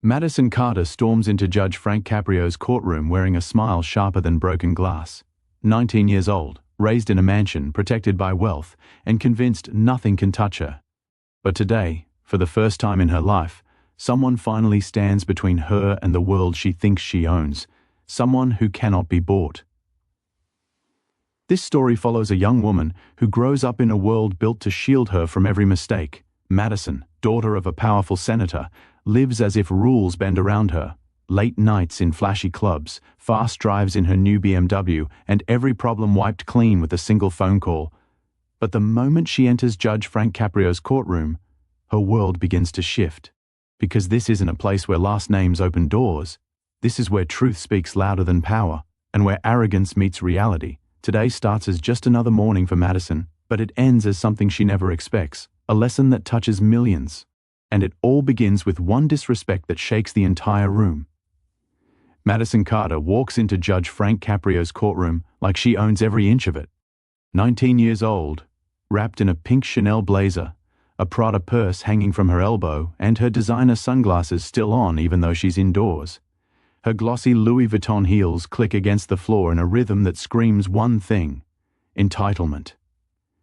Madison Carter storms into Judge Frank Caprio's courtroom wearing a smile sharper than broken glass. 19 years old, raised in a mansion, protected by wealth, and convinced nothing can touch her. But today, for the first time in her life, someone finally stands between her and the world she thinks she owns, someone who cannot be bought. This story follows a young woman who grows up in a world built to shield her from every mistake. Madison, daughter of a powerful senator, lives as if rules bend around her. Late nights in flashy clubs, fast drives in her new BMW, and every problem wiped clean with a single phone call. But the moment she enters Judge Frank Caprio's courtroom, her world begins to shift. Because this isn't a place where last names open doors. This is where truth speaks louder than power, and where arrogance meets reality. Today starts as just another morning for Madison, but it ends as something she never expects, a lesson that touches millions. And it all begins with one disrespect that shakes the entire room. Madison Carter walks into Judge Frank Caprio's courtroom like she owns every inch of it. 19 years old, wrapped in a pink Chanel blazer, a Prada purse hanging from her elbow, and her designer sunglasses still on even though she's indoors. Her glossy Louis Vuitton heels click against the floor in a rhythm that screams one thing: entitlement.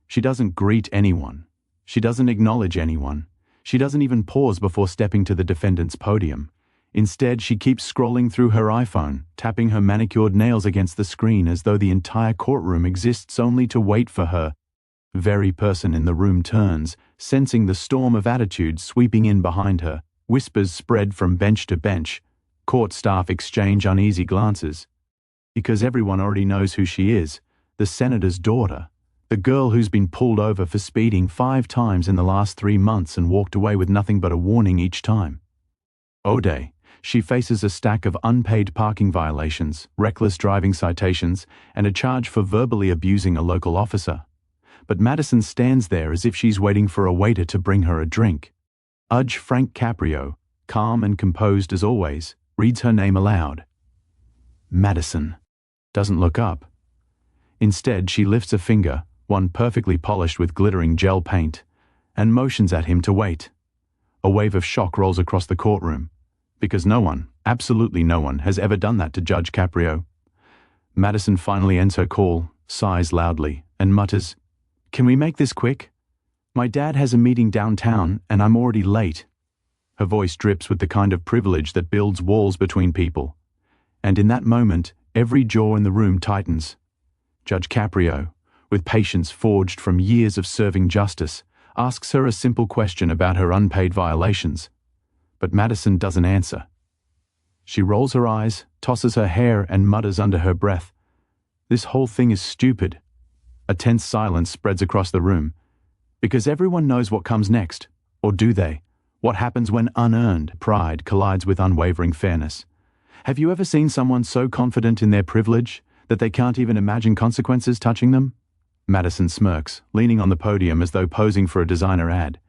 She doesn't greet anyone. She doesn't acknowledge anyone. She doesn't even pause before stepping to the defendant's podium. Instead, she keeps scrolling through her iPhone, tapping her manicured nails against the screen as though the entire courtroom exists only to wait for her. Very person in the room turns, sensing the storm of attitude sweeping in behind her. Whispers spread from bench to bench. Court staff exchange uneasy glances. Because everyone already knows who she is, the senator's daughter. The girl who's been pulled over for speeding 5 times in the last 3 months and walked away with nothing but a warning each time. O'Day, she faces a stack of unpaid parking violations, reckless driving citations, and a charge for verbally abusing a local officer. But Madison stands there as if she's waiting for a waiter to bring her a drink. Judge Frank Caprio, calm and composed as always, reads her name aloud. Madison. Doesn't look up. Instead, she lifts a finger, one perfectly polished with glittering gel paint, and motions at him to wait. A wave of shock rolls across the courtroom, because no one, absolutely no one, has ever done that to Judge Caprio. Madison finally ends her call, sighs loudly, and mutters, "Can we make this quick? My dad has a meeting downtown, and I'm already late." Her voice drips with the kind of privilege that builds walls between people. And in that moment, every jaw in the room tightens. Judge Caprio, with patience forged from years of serving justice, asks her a simple question about her unpaid violations. But Madison doesn't answer. She rolls her eyes, tosses her hair, and mutters under her breath, "This whole thing is stupid." A tense silence spreads across the room. Because everyone knows what comes next. Or do they? What happens when unearned pride collides with unwavering fairness? Have you ever seen someone so confident in their privilege that they can't even imagine consequences touching them? Madison smirks, leaning on the podium as though posing for a designer ad.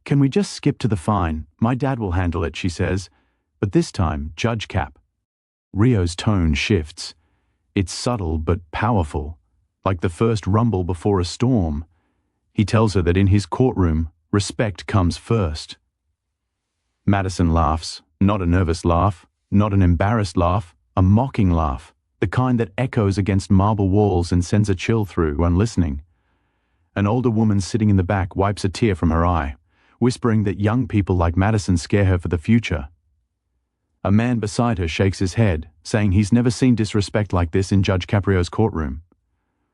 "Can we just skip to the fine? My dad will handle it," she says. But this time, Judge Cap. Rio's tone shifts. It's subtle but powerful, like the first rumble before a storm. He tells her that in his courtroom, respect comes first. Madison laughs, not a nervous laugh, not an embarrassed laugh, a mocking laugh. The kind that echoes against marble walls and sends a chill through when listening. An older woman sitting in the back wipes a tear from her eye, whispering that young people like Madison scare her for the future. A man beside her shakes his head, saying he's never seen disrespect like this in Judge Caprio's courtroom.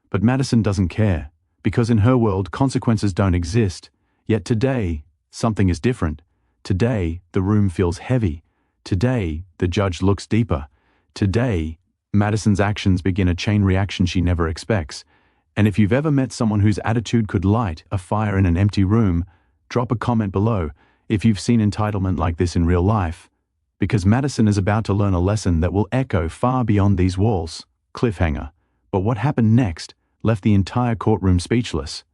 But Madison doesn't care, because in her world consequences don't exist. Yet today, something is different. Today, the room feels heavy. Today, the judge looks deeper. Today, Madison's actions begin a chain reaction she never expects. And if you've ever met someone whose attitude could light a fire in an empty room, drop a comment below if you've seen entitlement like this in real life. Because Madison is about to learn a lesson that will echo far beyond these walls. Cliffhanger. But what happened next left the entire courtroom speechless.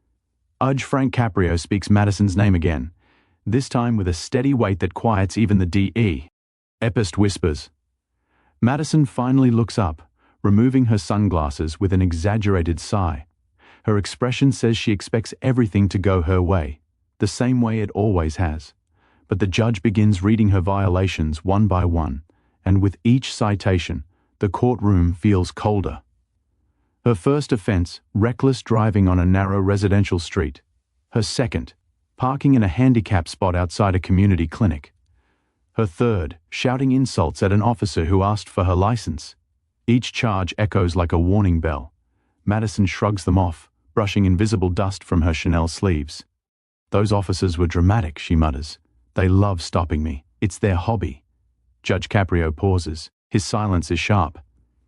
Judge Frank Caprio speaks Madison's name again, this time with a steady weight that quiets even the DE. Epist whispers. Madison finally looks up, removing her sunglasses with an exaggerated sigh. Her expression says she expects everything to go her way, the same way it always has. but the judge begins reading her violations one by one, and with each citation, the courtroom feels colder. Her first offense, reckless driving on a narrow residential street. Her second, parking in a handicap spot outside a community clinic. Her third, shouting insults at an officer who asked for her license. Each charge echoes like a warning bell. Madison shrugs them off, brushing invisible dust from her Chanel sleeves. "Those officers were dramatic," she mutters. "They love stopping me. It's their hobby." Judge Caprio pauses. His silence is sharp.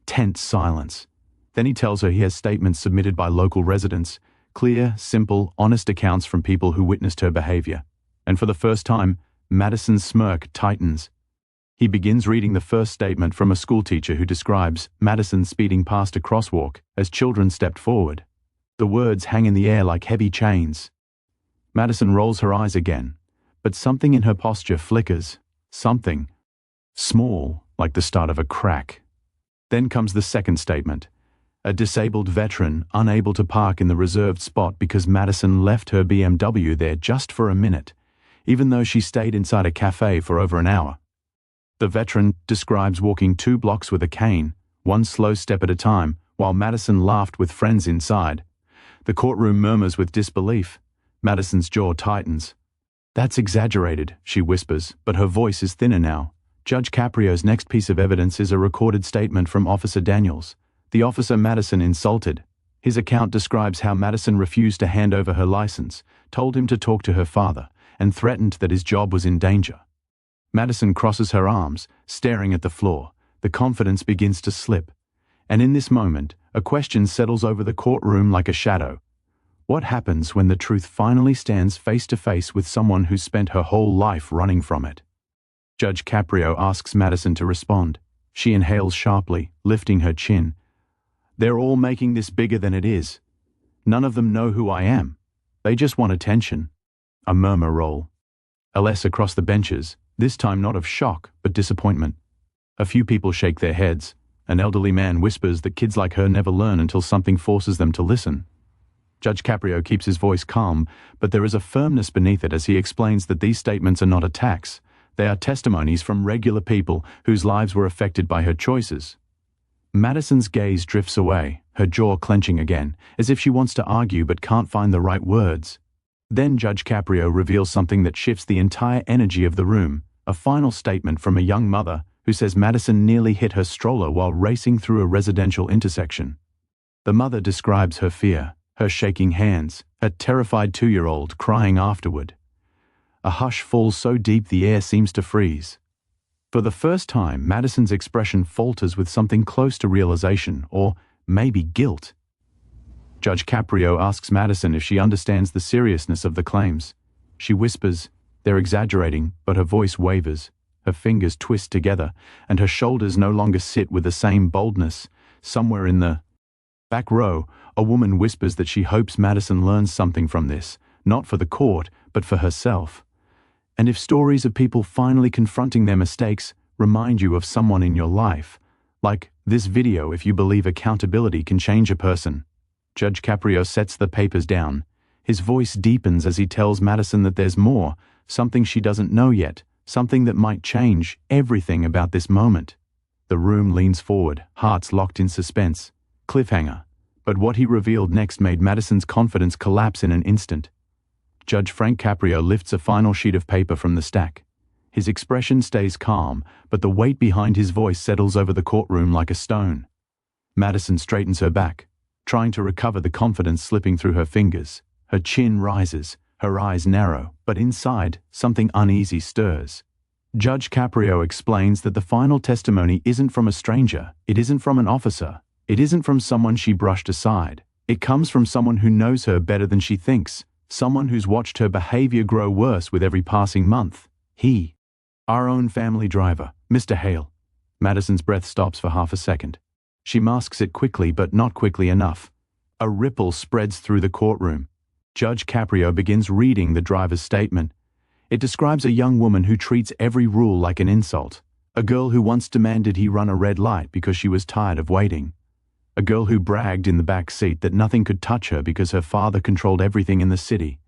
Tense silence. Then he tells her he has statements submitted by local residents, clear, simple, honest accounts from people who witnessed her behavior. And for the first time, Madison's smirk tightens. He begins reading the first statement from a schoolteacher who describes Madison speeding past a crosswalk as children stepped forward. The words hang in the air like heavy chains. Madison rolls her eyes again, but something in her posture flickers. Something small, like the start of a crack. Then comes the second statement. A disabled veteran unable to park in the reserved spot because Madison left her BMW there just for a minute, even though she stayed inside a cafe for over an hour. The veteran describes walking 2 blocks with a cane, one slow step at a time, while Madison laughed with friends inside. The courtroom murmurs with disbelief. Madison's jaw tightens. "That's exaggerated," she whispers, but her voice is thinner now. Judge Caprio's next piece of evidence is a recorded statement from Officer Daniels, the officer Madison insulted. His account describes how Madison refused to hand over her license, told him to talk to her father, and threatened that his job was in danger. Madison crosses her arms, staring at the floor. The confidence begins to slip. And in this moment, a question settles over the courtroom like a shadow. What happens when the truth finally stands face to face with someone who spent her whole life running from it? Judge Caprio asks Madison to respond. She inhales sharply, lifting her chin. "They're all making this bigger than it is. None of them know who I am. They just want attention." A murmur roll. Alas across the benches, this time not of shock, but disappointment. A few people shake their heads. An elderly man whispers that kids like her never learn until something forces them to listen. Judge Caprio keeps his voice calm, but there is a firmness beneath it as he explains that these statements are not attacks. They are testimonies from regular people whose lives were affected by her choices. Madison's gaze drifts away, her jaw clenching again, as if she wants to argue but can't find the right words. Then Judge Caprio reveals something that shifts the entire energy of the room, a final statement from a young mother who says Madison nearly hit her stroller while racing through a residential intersection. The mother describes her fear, her shaking hands, her terrified 2-year-old crying afterward. A hush falls so deep the air seems to freeze. For the first time, Madison's expression falters with something close to realization, or maybe guilt. Judge Caprio asks Madison if she understands the seriousness of the claims. She whispers, "They're exaggerating," but her voice wavers. Her fingers twist together, and her shoulders no longer sit with the same boldness. Somewhere in the back row, a woman whispers that she hopes Madison learns something from this, not for the court, but for herself. And if stories of people finally confronting their mistakes remind you of someone in your life, like this video, if you believe accountability can change a person. Judge Caprio sets the papers down. His voice deepens as he tells Madison that there's more, something she doesn't know yet, something that might change everything about this moment. The room leans forward, hearts locked in suspense. Cliffhanger. But what he revealed next made Madison's confidence collapse in an instant. Judge Frank Caprio lifts a final sheet of paper from the stack. His expression stays calm, but the weight behind his voice settles over the courtroom like a stone. Madison straightens her back, trying to recover the confidence slipping through her fingers. Her chin rises, her eyes narrow, but inside, something uneasy stirs. Judge Caprio explains that the final testimony isn't from a stranger, it isn't from an officer, it isn't from someone she brushed aside. It comes from someone who knows her better than she thinks. Someone who's watched her behavior grow worse with every passing month. He. Our own family driver, Mr. Hale. Madison's breath stops for half a second. She masks it quickly, but not quickly enough. A ripple spreads through the courtroom. Judge Caprio begins reading the driver's statement. It describes a young woman who treats every rule like an insult. A girl who once demanded he run a red light because she was tired of waiting. A girl who bragged in the back seat that nothing could touch her because her father controlled everything in the city.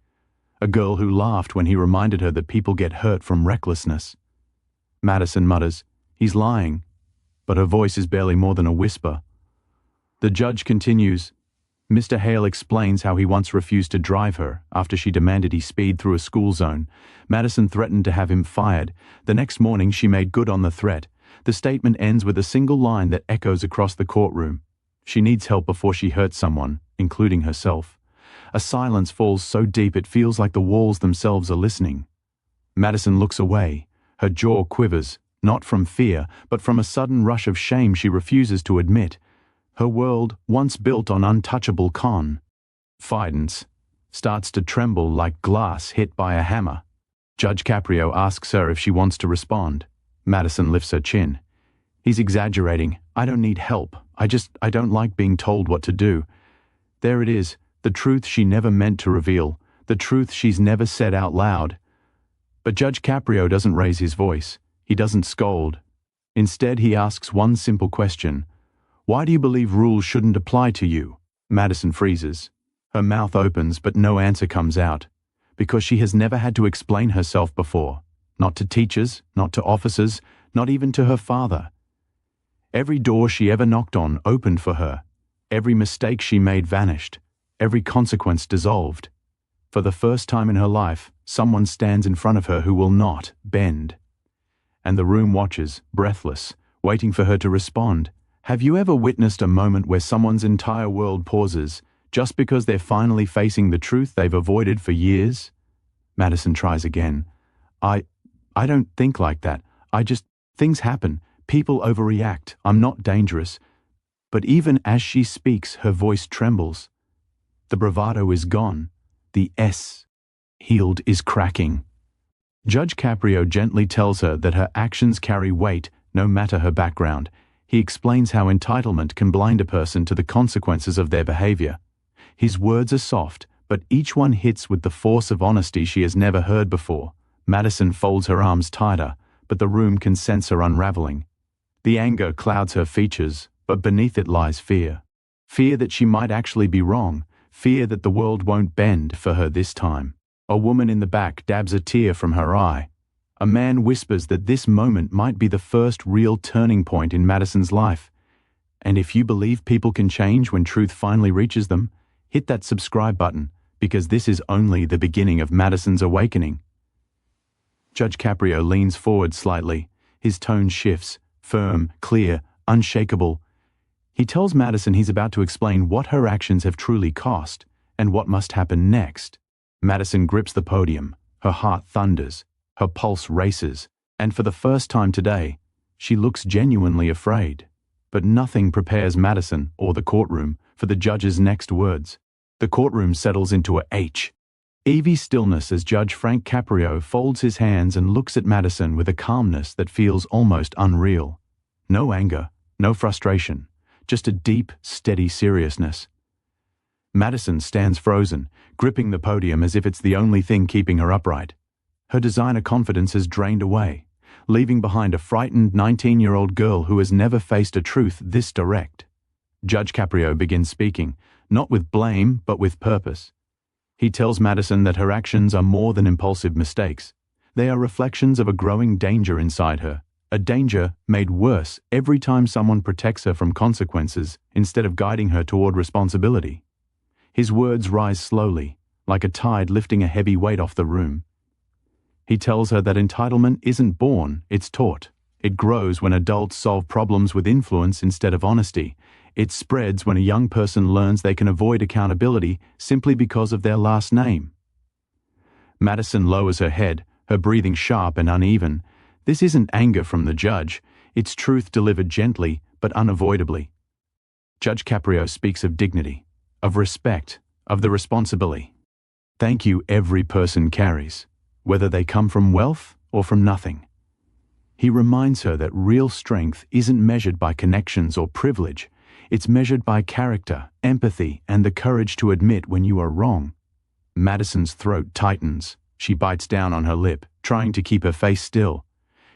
a girl who laughed when he reminded her that people get hurt from recklessness. Madison mutters, "He's lying," but her voice is barely more than a whisper. The judge continues. Mr. Hale explains how he once refused to drive her after she demanded he speed through a school zone. Madison threatened to have him fired. The next morning she made good on the threat. The statement ends with a single line that echoes across the courtroom. She needs help before she hurts someone, including herself. A silence falls so deep it feels like the walls themselves are listening. Madison looks away. Her jaw quivers, not from fear, but from a sudden rush of shame she refuses to admit. Her world, once built on untouchable confidence, starts to tremble like glass hit by a hammer. Judge Caprio asks her if she wants to respond. Madison lifts her chin. He's exaggerating. "I don't need help. I don't like being told what to do." There it is, the truth she never meant to reveal, the truth she's never said out loud. But Judge Caprio doesn't raise his voice. He doesn't scold. Instead, he asks one simple question. "Why do you believe rules shouldn't apply to you?" Madison freezes. Her mouth opens, but no answer comes out. Because she has never had to explain herself before. Not to teachers, not to officers, not even to her father. Every door she ever knocked on opened for her. Every mistake she made vanished. Every consequence dissolved. For the first time in her life, someone stands in front of her who will not bend. And the room watches, breathless, waiting for her to respond. Have you ever witnessed a moment where someone's entire world pauses, just because they're finally facing the truth they've avoided for years? Madison tries again. I don't think like that. Things happen. People overreact. I'm not dangerous. But even as she speaks, her voice trembles. The bravado is gone. The healed is cracking. Judge Caprio gently tells her that her actions carry weight, no matter her background. He explains how entitlement can blind a person to the consequences of their behavior. His words are soft, but each one hits with the force of honesty she has never heard before. Madison folds her arms tighter, but the room can sense her unraveling. The anger clouds her features, but beneath it lies fear. Fear that she might actually be wrong. Fear that the world won't bend for her this time. A woman in the back dabs a tear from her eye. A man whispers that this moment might be the first real turning point in Madison's life. And if you believe people can change when truth finally reaches them, hit that subscribe button, because this is only the beginning of Madison's awakening. Judge Caprio leans forward slightly. His tone shifts, firm, clear, unshakable. He tells Madison he's about to explain what her actions have truly cost and what must happen next. Madison grips the podium. Her heart thunders. Her pulse races. And for the first time today, she looks genuinely afraid. But nothing prepares Madison or the courtroom for the judge's next words. The courtroom settles into a heavy stillness as Judge Frank Caprio folds his hands and looks at Madison with a calmness that feels almost unreal. No anger, no frustration, just a deep, steady seriousness. Madison stands frozen, gripping the podium as if it's the only thing keeping her upright. Her designer confidence has drained away, leaving behind a frightened 19-year-old girl who has never faced a truth this direct. Judge Caprio begins speaking, not with blame, but with purpose. He tells Madison that her actions are more than impulsive mistakes. They are reflections of a growing danger inside her, a danger made worse every time someone protects her from consequences instead of guiding her toward responsibility. His words rise slowly, like a tide lifting a heavy weight off the room. He tells her that entitlement isn't born, it's taught. It grows when adults solve problems with influence instead of honesty. It spreads when a young person learns they can avoid accountability simply because of their last name. Madison lowers her head, her breathing sharp and uneven. This isn't anger from the judge, it's truth delivered gently but unavoidably. Judge Caprio speaks of dignity, of respect, of the responsibility. Thank you every person carries, whether they come from wealth or from nothing. He reminds her that real strength isn't measured by connections or privilege. It's measured by character, empathy, and the courage to admit when you are wrong. Madison's throat tightens. She bites down on her lip, trying to keep her face still.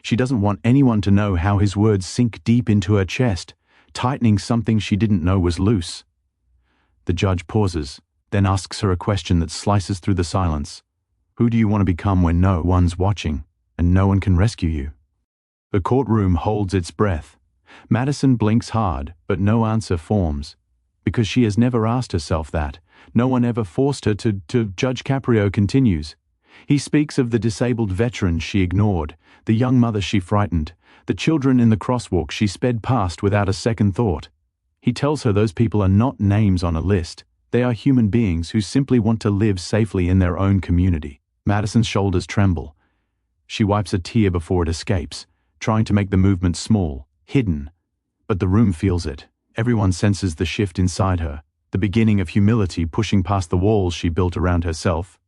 She doesn't want anyone to know how his words sink deep into her chest, tightening something she didn't know was loose. The judge pauses, then asks her a question that slices through the silence. Who do you want to become when no one's watching and no one can rescue you? The courtroom holds its breath. Madison blinks hard, but no answer forms. Because she has never asked herself that. No one ever forced her to. Judge Caprio continues. He speaks of the disabled veterans she ignored, the young mother she frightened, the children in the crosswalk she sped past without a second thought. He tells her those people are not names on a list. They are human beings who simply want to live safely in their own community. Madison's shoulders tremble. She wipes a tear before it escapes, trying to make the movement small, hidden. But the room feels it. Everyone senses the shift inside her, the beginning of humility pushing past the walls she built around herself.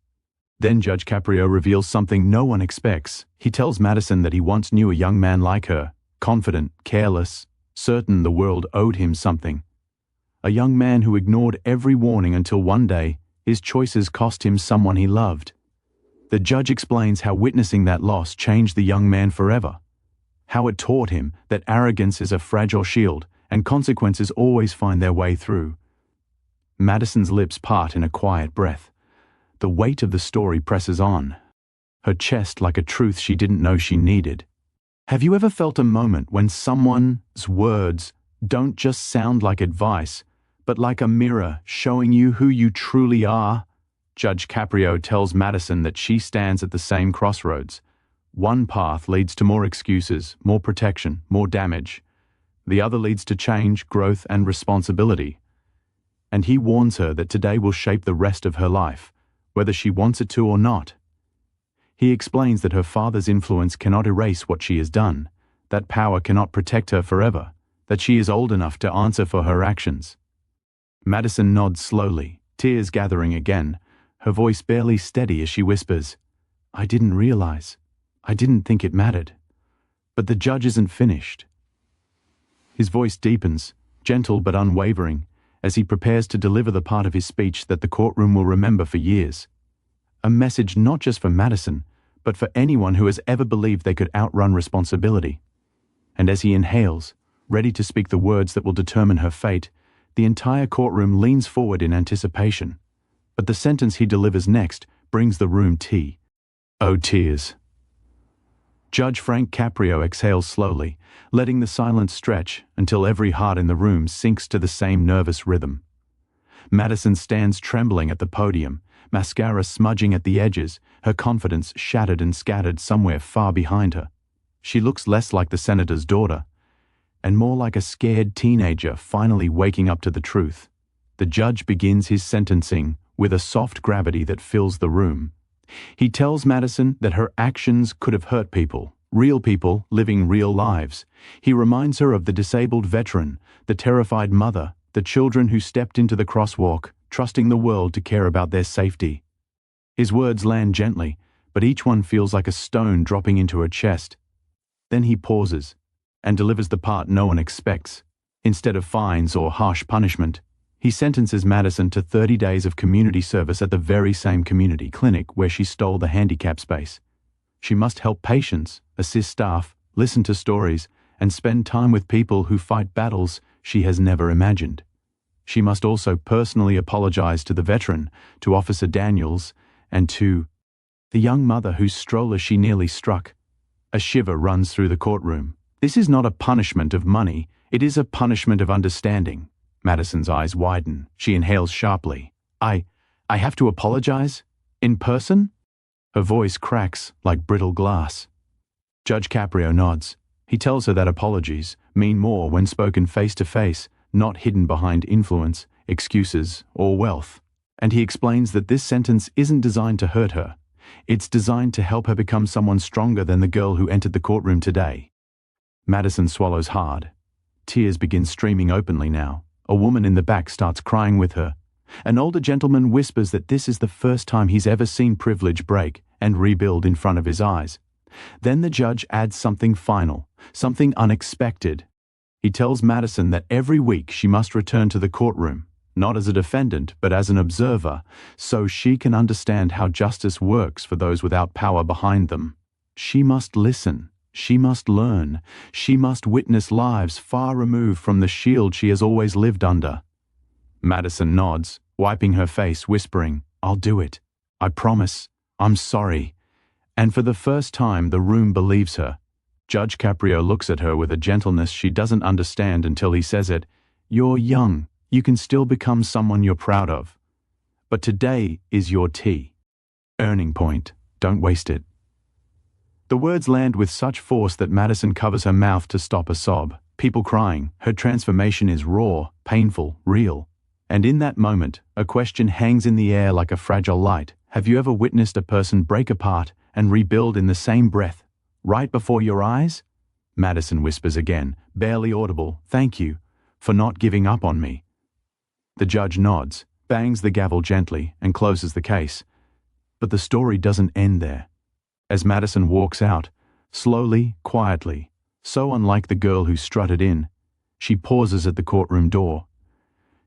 Then Judge Caprio reveals something no one expects. He tells Madison that he once knew a young man like her, confident, careless, certain the world owed him something. A young man who ignored every warning until one day, his choices cost him someone he loved. The judge explains how witnessing that loss changed the young man forever. How it taught him that arrogance is a fragile shield and consequences always find their way through. Madison's lips part in a quiet breath. The weight of the story presses on, her chest like a truth she didn't know she needed. Have you ever felt a moment when someone's words don't just sound like advice, but like a mirror showing you who you truly are? Judge Caprio tells Madison that she stands at the same crossroads. One path leads to more excuses, more protection, more damage. The other leads to change, growth, and responsibility. And he warns her that today will shape the rest of her life, whether she wants it to or not. He explains that her father's influence cannot erase what she has done, that power cannot protect her forever, that she is old enough to answer for her actions. Madison nods slowly, tears gathering again, her voice barely steady as she whispers, "I didn't realize. I didn't think it mattered." But the judge isn't finished. His voice deepens, gentle but unwavering, as he prepares to deliver the part of his speech that the courtroom will remember for years. A message not just for Madison, but for anyone who has ever believed they could outrun responsibility. And as he inhales, ready to speak the words that will determine her fate, the entire courtroom leans forward in anticipation. But the sentence he delivers next brings the room tea. Oh, tears. Judge Frank Caprio exhales slowly, letting the silence stretch until every heart in the room sinks to the same nervous rhythm. Madison stands trembling at the podium, mascara smudging at the edges, her confidence shattered and scattered somewhere far behind her. She looks less like the senator's daughter, and more like a scared teenager finally waking up to the truth. The judge begins his sentencing with a soft gravity that fills the room. He tells Madison that her actions could have hurt people living real lives. He reminds her of the disabled veteran, the terrified mother, the children who stepped into the crosswalk, trusting the world to care about their safety. His words land gently, but each one feels like a stone dropping into her chest. Then he pauses and delivers the part no one expects. Instead of fines or harsh punishment, he sentences Madison to 30 days of community service at the very same community clinic where she stole the handicap space. She must help patients, assist staff, listen to stories, and spend time with people who fight battles she has never imagined. She must also personally apologize to the veteran, to Officer Daniels, and to the young mother whose stroller she nearly struck. A shiver runs through the courtroom. This is not a punishment of money, it is a punishment of understanding. Madison's eyes widen. She inhales sharply. I have to apologize? In person? Her voice cracks like brittle glass. Judge Caprio nods. He tells her that apologies mean more when spoken face to face, not hidden behind influence, excuses, or wealth. And he explains that this sentence isn't designed to hurt her. It's designed to help her become someone stronger than the girl who entered the courtroom today. Madison swallows hard. Tears begin streaming openly now. A woman in the back starts crying with her. An older gentleman whispers that this is the first time he's ever seen privilege break and rebuild in front of his eyes. Then the judge adds something final, something unexpected. He tells Madison that every week she must return to the courtroom, not as a defendant but as an observer, so she can understand how justice works for those without power behind them. She must listen. She must learn. She must witness lives far removed from the shield she has always lived under. Madison nods, wiping her face, whispering, "I'll do it. I promise. I'm sorry. And for the first time, the room believes her. Judge Caprio looks at her with a gentleness she doesn't understand until he says it. You're young. You can still become someone you're proud of. But today is your tea. Earning point. Don't waste it. The words land with such force that Madison covers her mouth to stop a sob. People crying. Her transformation is raw, painful, real. And in that moment, a question hangs in the air like a fragile light. Have you ever witnessed a person break apart and rebuild in the same breath, right before your eyes? Madison whispers again, barely audible, thank you, for not giving up on me. The judge nods, bangs the gavel gently, and closes the case. But the story doesn't end there. As Madison walks out, slowly, quietly, so unlike the girl who strutted in, she pauses at the courtroom door.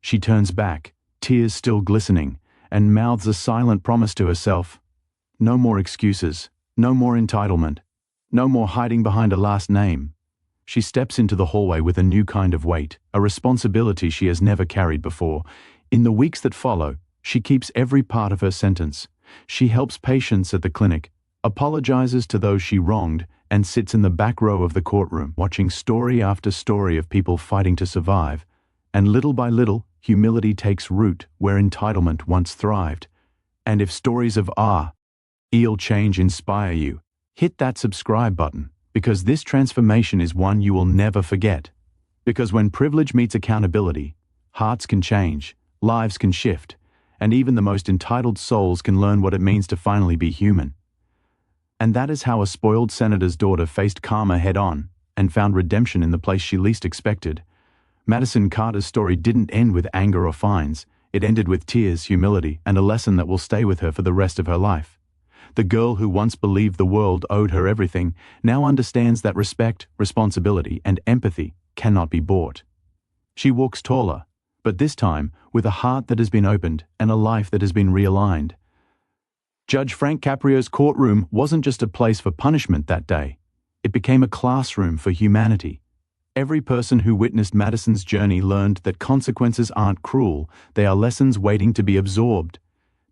She turns back, tears still glistening, and mouths a silent promise to herself. No more excuses, no more entitlement, no more hiding behind a last name. She steps into the hallway with a new kind of weight, a responsibility she has never carried before. In the weeks that follow, she keeps every part of her sentence. She helps patients at the clinic, apologizes to those she wronged, and sits in the back row of the courtroom, watching story after story of people fighting to survive. And little by little, humility takes root where entitlement once thrived. And if stories of real change inspire you, hit that subscribe button, because this transformation is one you will never forget. Because when privilege meets accountability, hearts can change, lives can shift, and even the most entitled souls can learn what it means to finally be human. And that is how a spoiled senator's daughter faced karma head-on and found redemption in the place she least expected. Madison Carter's story didn't end with anger or fines. It ended with tears, humility, and a lesson that will stay with her for the rest of her life. The girl who once believed the world owed her everything now understands that respect, responsibility, and empathy cannot be bought. She walks taller, but this time with a heart that has been opened and a life that has been realigned. Judge Frank Caprio's courtroom wasn't just a place for punishment that day. It became a classroom for humanity. Every person who witnessed Madison's journey learned that consequences aren't cruel, they are lessons waiting to be absorbed.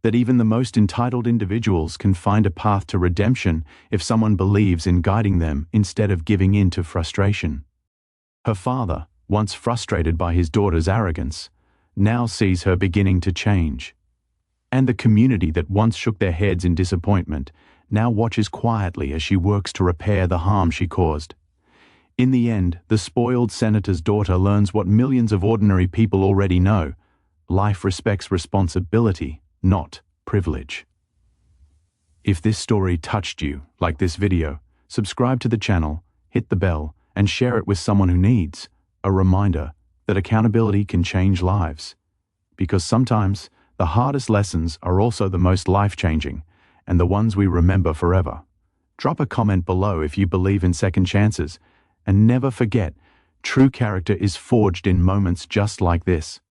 That even the most entitled individuals can find a path to redemption if someone believes in guiding them instead of giving in to frustration. Her father, once frustrated by his daughter's arrogance, now sees her beginning to change. And the community that once shook their heads in disappointment now watches quietly as she works to repair the harm she caused. In the end, the spoiled senator's daughter learns what millions of ordinary people already know. Life respects responsibility, not privilege. If this story touched you, like this video, subscribe to the channel, hit the bell, and share it with someone who needs a reminder that accountability can change lives. Because sometimes, the hardest lessons are also the most life-changing, and the ones we remember forever. Drop a comment below if you believe in second chances, and never forget, true character is forged in moments just like this.